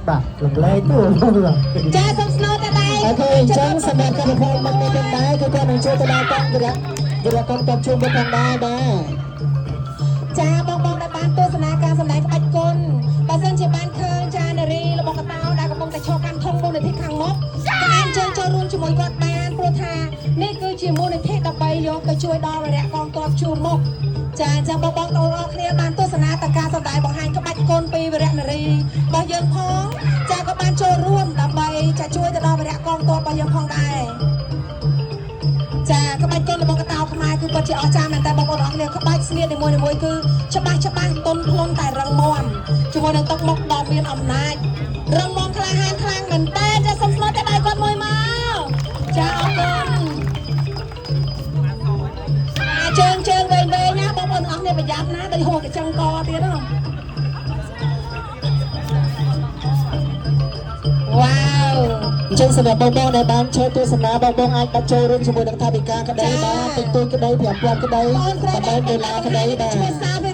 បាទលំលែងទៅចាសូមស្នូតែដៃអូខេអញ្ចឹងសម្រាប់កម្មវិធីមកនេះផងដែរគឺគាត់នឹងជួយទៅដល់តាមវិរៈកម្មតបជុំទៅផងដែរបាទចាបងដែលបានទស្សនាការសម្ដែងក្បាច់គុណបើសិនជាបានឃើញចានារីរបស់កតោដែលកំពុងតែឈរកាន់ធំមូលនិធិខាងមុខក៏អាចអញ្ជើញចូលរួមជាមួយគាត់បានព្រោះថានេះគឺជាមូលនិធិដើម្បីយកទៅជួយដល់វិរៈកងទ័ពជួរមុខចាអញ្ចឹងបងទាំងអស់គ្នាបានទស្សនាតការសម្ដែងបង្ហាញក្បាច់គុណពីវិរៈនារីរបស់យើងផងចាក៏បានចូលរួមដើម្បីចាជួយទៅដល់វិរៈកងទ័ពរបស់យើងផងដែរចាក្បាច់គុណរបស់កតោខ្មែរគឺពិតជាអស្ចារ្យមែនតើបងប្អូនអរគ្នាក្បាច់ស្នៀតនីមួយៗគឺច្បាស់ទន់ភ្លន់តែរឹងមាំជាមួយនឹងទឹកមុខដ៏មានអំណាចរឹងមាំក្លាហានខ្លាំងមែនតើចាសូមស្នូតែដៃគាត់មួយមកចាអរគុណជើងវែងណាបងប្អូនអរគ្នាប្រយ័ត្នណាដោយហូរកញ្ចឹងកទៀតហ៎វ៉ាវអញ្ចឹងសម្រាប់បងដែលបានចូលទស្សនាបងអាចបាត់ចូលរួមជាមួយនឹងថាវិការក្តីបាទតិចតួចក្តី5,000ក្តី8ដុល្លារក្តីបាទជួយសារ